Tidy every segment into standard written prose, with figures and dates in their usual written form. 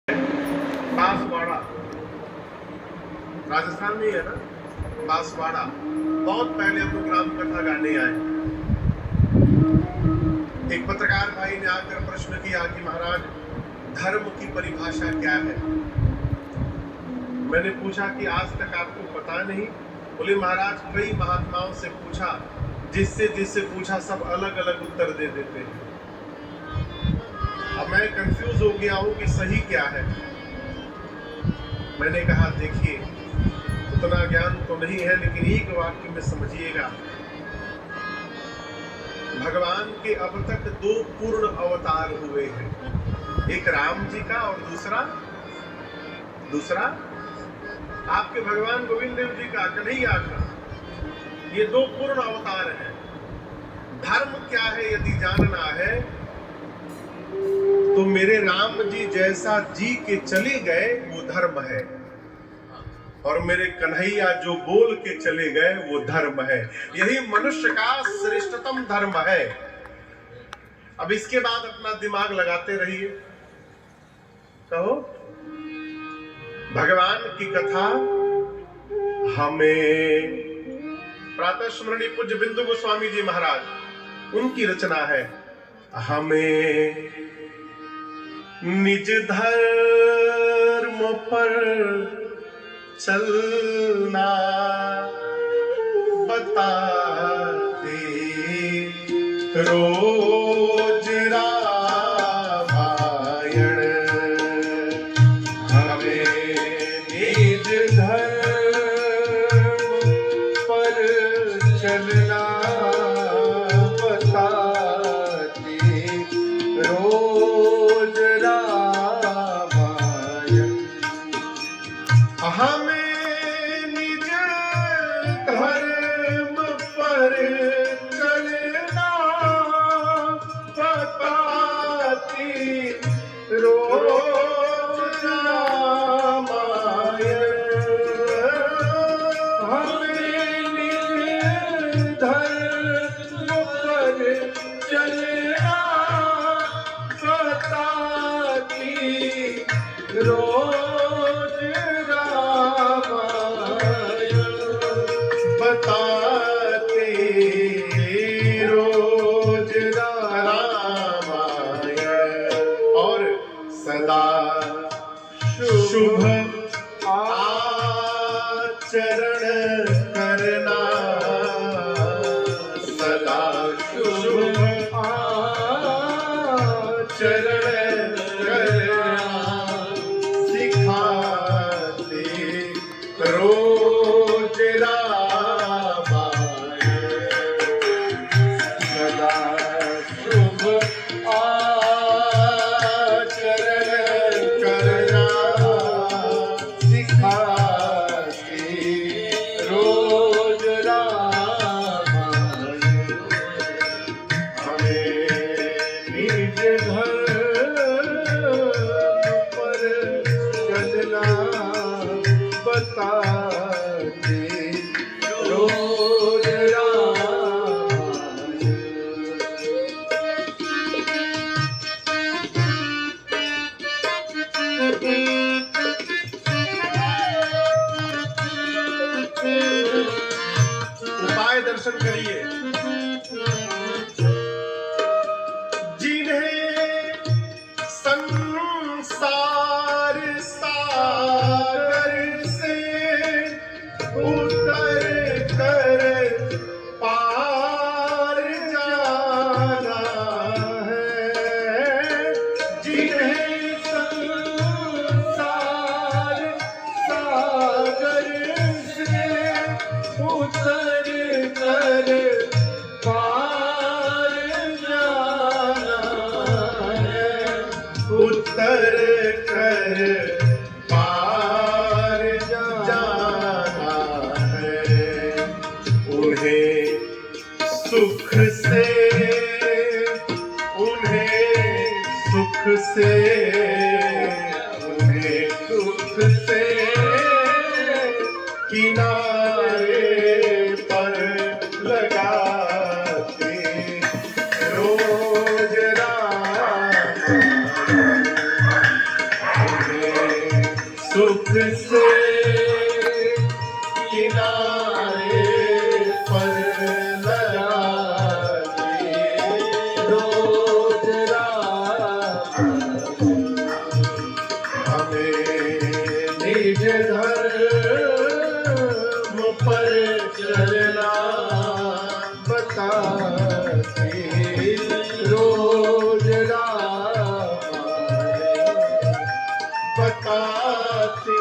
बांसवाड़ा राजस्थान में ही है ना, बांसवाड़ा। बहुत पहले हम लोग राम कथा गाने आए। एक पत्रकार भाई ने आकर प्रश्न किया कि महाराज धर्म की परिभाषा क्या है। मैंने पूछा कि आज तक आपको पता नहीं? बोले महाराज कई महात्माओं से पूछा, जिससे जिससे पूछा सब अलग अलग उत्तर दे देते हैं। अब मैं कंफ्यूज हो गया हूं कि सही क्या है। मैंने कहा देखिए उतना ज्ञान तो नहीं है, लेकिन एक वाक्य में समझिएगा। भगवान के अब तक दो पूर्ण अवतार हुए हैं, एक राम जी का और दूसरा आपके भगवान गोविंद देव जी का, कन्हैया का। ये दो पूर्ण अवतार हैं। धर्म क्या है यदि जानना है तो मेरे राम जी जैसा जी के चले गए वो धर्म है, और मेरे कन्हैया जो बोल के चले गए वो धर्म है। यही मनुष्य का श्रेष्ठतम धर्म है। अब इसके बाद अपना दिमाग लगाते रहिए। कहो भगवान की कथा हमें प्रातः स्मरणीय पूज्य बिंदु गोस्वामी जी महाराज, उनकी रचना है। हमें निज धर्म पर चलना बताते रोज रामायण। हमें निज धर्म पर चलना बताते रोज रामायण। हमें निज धर्म पर चलना बताती रोज रामायण। हमें निज धर्म पर चलना बताती रोज बताते रोज रामायण। और सदा शुभ आचरण करना, सदा शुभ आचरण करना सिखाते रोज उपाय दर्शन करिए। जिन्हें संसार सागर से उतर कर पार जाना है, जिन्हें संसार सागर से उतर कर पार जाना है, उतर कर पार जाना है। उन्हें सुख से किनारे पर लगाते रोज राम। सुख से किनारे पर लगा दे रोज राम हमें निज धर्म पर चलना बताते रोज राम बताते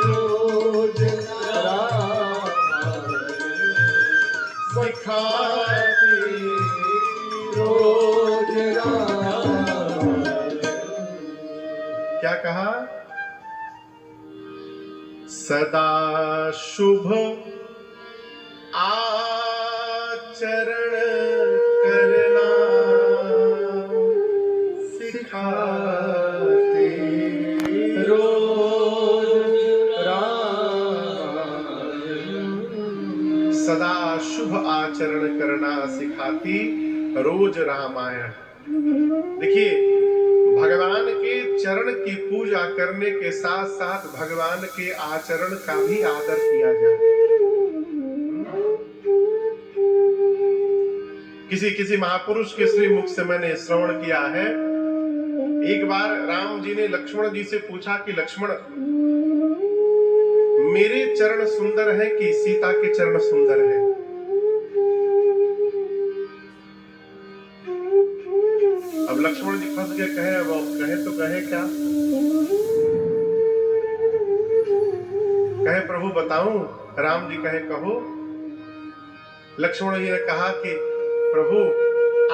रोज राम सिखाते रोज राम। क्या कहा? सदा शुभ आचरण करना सिखाते रोज रामायण। सदा शुभ आचरण करना सिखाती रोज रामायण। देखिए, भगवान के चरण की पूजा करने के साथ साथ भगवान के आचरण का भी आदर किया जाए। किसी महापुरुष के श्री मुख से मैंने श्रवण किया है, एक बार राम जी ने लक्ष्मण जी से पूछा कि लक्ष्मण, मेरे चरण सुंदर हैं कि सीता के चरण सुंदर हैं? अब लक्ष्मण जी फंस गए, कहे अब कहे तो कहे क्या? कहे प्रभु बताऊं? राम जी कहे कहो। लक्ष्मण जी ने कहा कि प्रभु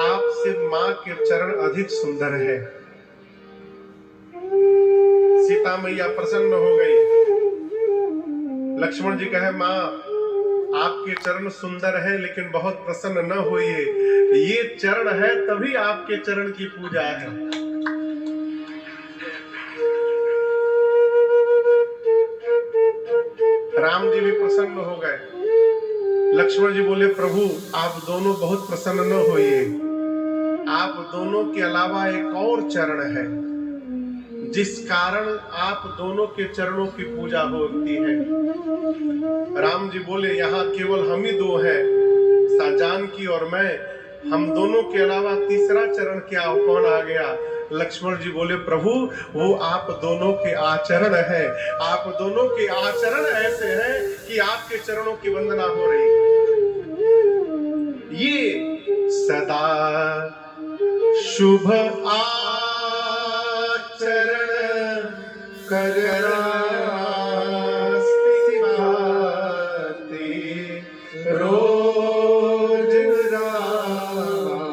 आपसे मां के चरण अधिक सुंदर है। सीता मैया प्रसन्न हो गई। लक्ष्मण जी कहे मां आपके चरण सुंदर है लेकिन बहुत प्रसन्न न होइए, ये चरण है तभी आपके चरण की पूजा है। राम जी भी प्रसन्न हो गए। लक्ष्मण जी बोले प्रभु आप दोनों बहुत प्रसन्न न होइए, आप दोनों के अलावा एक और चरण है जिस कारण आप दोनों के चरणों की पूजा होती है। राम जी बोले यहाँ केवल हम ही दो हैं, जानकी और मैं, हम दोनों के अलावा तीसरा चरण क्या, कौन आ गया? लक्ष्मण जी बोले प्रभु वो आप दोनों के आचरण है, आप दोनों के आचरण ऐसे हैं कि आपके चरणों की वंदना हो रही है। ये सदा शुभ आचरण करना सिखाते रोज रामायण।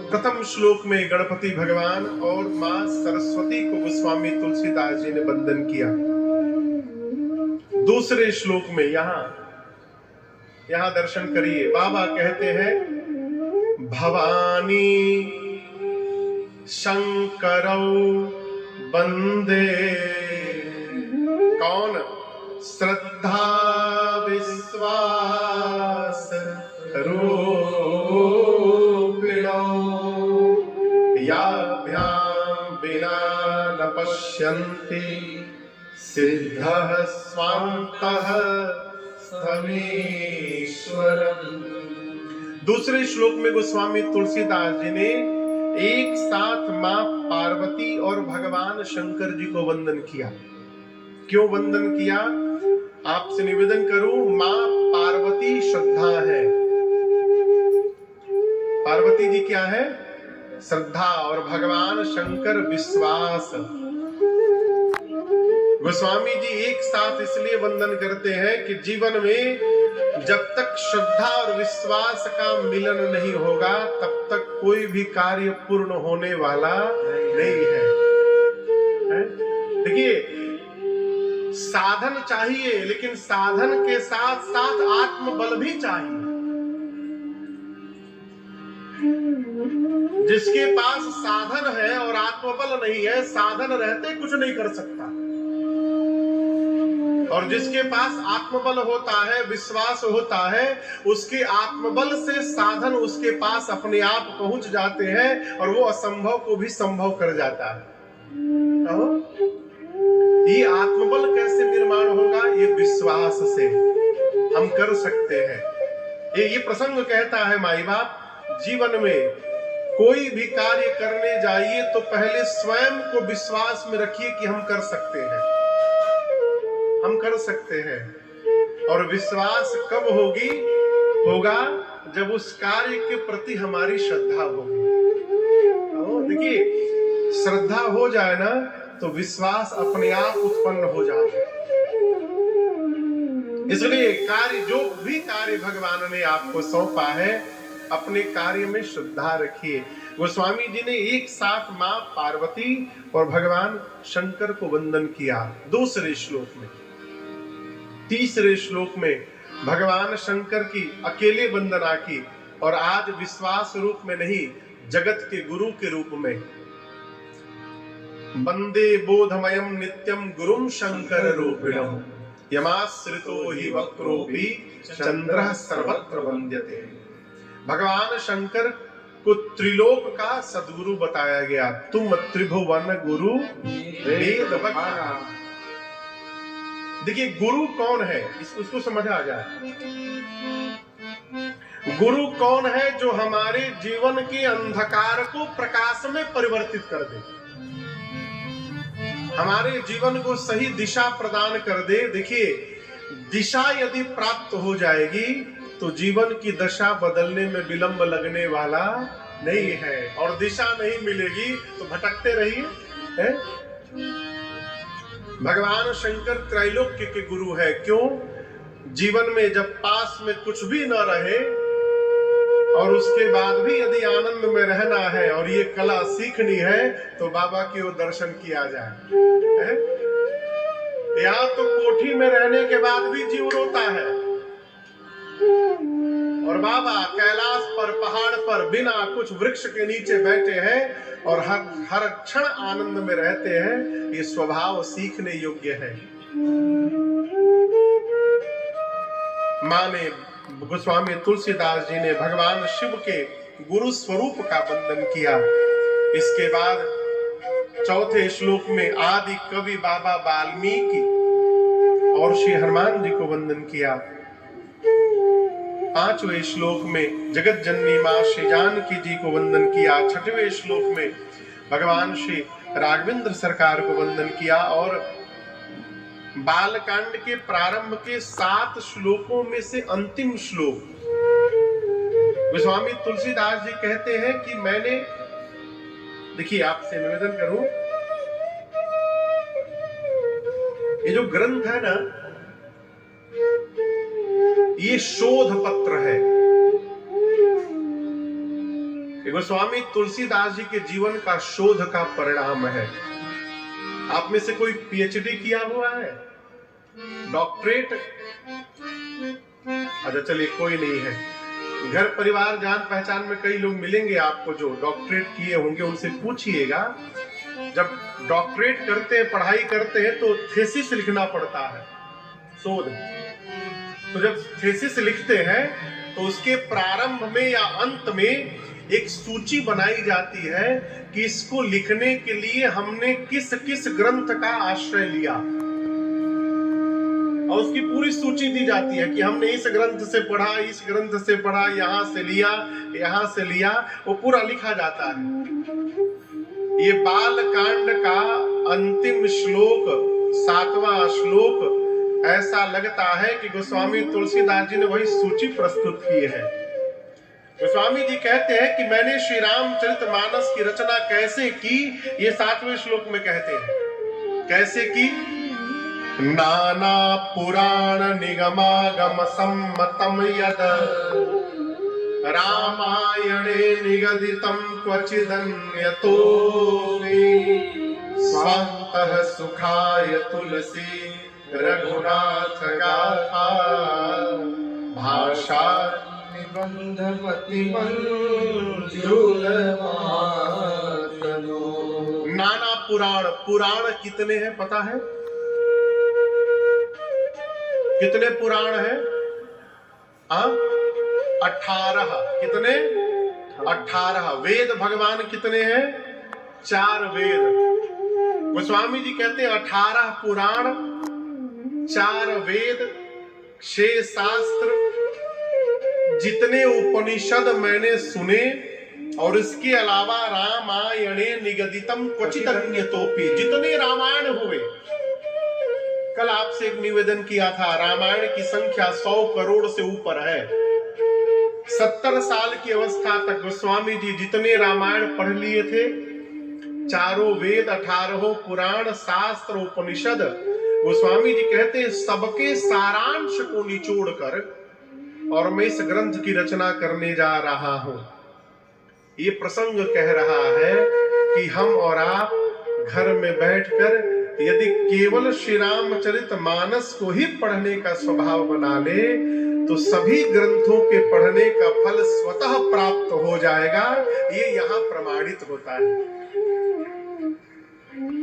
प्रथम श्लोक में गणपति भगवान और मां सरस्वती को गोस्वामी तुलसीदास जी ने वंदन किया। दूसरे श्लोक में यहां दर्शन करिए, बाबा कहते हैं भवानी शंकरौ वंदे। कौन? श्रद्धा विश्वास रूपिणौ याभ्यां विना न पश्यन्ति सिद्धः स्वान्तः समीश्वरम्। दूसरे श्लोक में गोस्वामी तुलसीदास जी ने एक साथ मां पार्वती और भगवान शंकर जी को वंदन किया। क्यों वंदन किया? आपसे निवेदन करूं, मां पार्वती श्रद्धा है। पार्वती जी क्या है? श्रद्धा। और भगवान शंकर विश्वास। गोस्वामी जी एक साथ इसलिए वंदन करते हैं कि जीवन में जब तक श्रद्धा और विश्वास का मिलन नहीं होगा तब तक कोई भी कार्य पूर्ण होने वाला नहीं है। देखिए, साधन चाहिए लेकिन साधन के साथ साथ आत्मबल भी चाहिए। जिसके पास साधन है और आत्मबल नहीं है, साधन रहते कुछ नहीं कर सकता। और जिसके पास आत्मबल होता है, विश्वास होता है, उसके आत्मबल से साधन उसके पास अपने आप पहुंच जाते हैं और वो असंभव को भी संभव कर जाता है। कहो, ये आत्मबल कैसे निर्माण होगा? ये विश्वास से हम कर सकते हैं। ये प्रसंग कहता है माई बाप, जीवन में कोई भी कार्य करने जाइए तो पहले स्वयं को विश्वास में रखिए कि हम कर सकते हैं, हम कर सकते हैं। और विश्वास कब होगा जब उस कार्य के प्रति हमारी श्रद्धा होगी। देखिए, श्रद्धा हो जाए ना तो विश्वास अपने आप उत्पन्न हो जाता है। इसलिए जो भी कार्य भगवान ने आपको सौंपा है, अपने कार्य में श्रद्धा रखिए। गोस्वामी जी ने एक साथ मां पार्वती और भगवान शंकर को वंदन किया, दूसरे श्लोक में। तीसरे श्लोक में भगवान शंकर की अकेले वंदना की, और आज विश्वास रूप में नहीं, जगत के गुरु के रूप में। वंदे बोधमयम नित्यम गुरुम शंकर रूपिणम यमाश्रितो हि वक्रोऽपि चंद्रः सर्वत्र वंद्यते। भगवान शंकर को त्रिलोक का सद्गुरु बताया गया। तुम त्रिभुवन गुरु वेद वक्ता। देखिए, गुरु कौन है, उसको समझ आ जाए। गुरु कौन है? जो हमारे जीवन के अंधकार को प्रकाश में परिवर्तित कर दे, हमारे जीवन को सही दिशा प्रदान कर दे। देखिए, दिशा यदि प्राप्त हो जाएगी तो जीवन की दशा बदलने में विलंब लगने वाला नहीं है, और दिशा नहीं मिलेगी तो भटकते रहिए, है? भगवान शंकर त्रैलोक्य के गुरु है। क्यों? जीवन में जब पास में कुछ भी न रहे और उसके बाद भी यदि आनंद में रहना है और ये कला सीखनी है तो बाबा की ओर दर्शन किया जाए। यहाँ तो कोठी में रहने के बाद भी जीव रोता है, और बाबा कैलाश पर, पहाड़ पर, बिना कुछ वृक्ष के नीचे बैठे हैं और हर क्षण आनंद में रहते हैं। ये स्वभाव सीखने योग्य है। माने गोस्वामी तुलसीदास जी ने भगवान शिव के गुरु स्वरूप का वंदन किया। इसके बाद चौथे श्लोक में आदि कवि बाबा वाल्मीकि और श्री हनुमान जी को वंदन किया। पांचवें श्लोक में जगत जननी मां श्री जानकी जी को वंदन किया। छठवें श्लोक में भगवान श्री राघवेंद्र सरकार को वंदन किया। और बालकांड के प्रारंभ के 7 श्लोकों में से अंतिम श्लोक गोस्वामी तुलसीदास जी कहते हैं कि मैंने, देखिए आपसे निवेदन करूं, ये जो ग्रंथ है ना, ये शोध पत्र है। गोस्वामी तुलसीदास जी के जीवन का शोध का परिणाम है। आप में से कोई पीएचडी किया हुआ है, डॉक्टरेट? अच्छा चलिए, कोई नहीं है। घर परिवार जान पहचान में कई लोग मिलेंगे आपको जो डॉक्टरेट किए होंगे, उनसे पूछिएगा। जब डॉक्टरेट करते हैं, पढ़ाई करते हैं, तो थीसिस लिखना पड़ता है, शोध। तो जब थीसिस लिखते हैं तो उसके प्रारंभ में या अंत में एक सूची बनाई जाती है कि इसको लिखने के लिए हमने किस किस ग्रंथ का आश्रय लिया, और उसकी पूरी सूची दी जाती है कि हमने इस ग्रंथ से पढ़ा, इस ग्रंथ से पढ़ा, यहाँ से लिया, यहाँ से लिया, वो पूरा लिखा जाता है। ये बालकांड का अंतिम श्लोक, 7वां श्लोक, ऐसा लगता है कि गोस्वामी तुलसीदास जी ने वही सूची प्रस्तुत की है। गोस्वामी जी कहते हैं कि मैंने श्री रामचरितमानस की रचना कैसे की, ये 7वें श्लोक में कहते हैं। कैसे की? नाना पुराण निगमागम सम्मतम यद रामायणे निगदितम क्वचिदन्यतो स्वान्तः सुखाय तुलसी रघुनाथ गाथा भाषा नाना पुराण। पुराण कितने हैं पता है? कितने पुराण हैं? 18। कितने? 18। वेद भगवान कितने हैं? 4 वेद। गोस्वामी जी कहते हैं 18 पुराण, 4 वेद, 6 शास्त्र, जितने उपनिषद मैंने सुने, और इसके अलावा रामायणे निगदितम क्वचित अन्यतोपि, जितने रामायण हुए। कल आपसे एक निवेदन किया था, रामायण की संख्या 100 करोड़ से ऊपर है। 70 साल की अवस्था तक गोस्वामी जी जितने रामायण पढ़ लिए थे, चारों वेद, 18 पुराण, शास्त्र, उपनिषद, गोस्वामी जी कहते हैं सबके सारांश को निचोड़कर और मैं इस ग्रंथ की रचना करने जा रहा हूं। ये प्रसंग कह रहा है कि हम और आप घर में बैठकर यदि केवल श्री रामचरित मानस को ही पढ़ने का स्वभाव बना ले तो सभी ग्रंथों के पढ़ने का फल स्वतः प्राप्त हो जाएगा। ये यहाँ प्रमाणित होता है।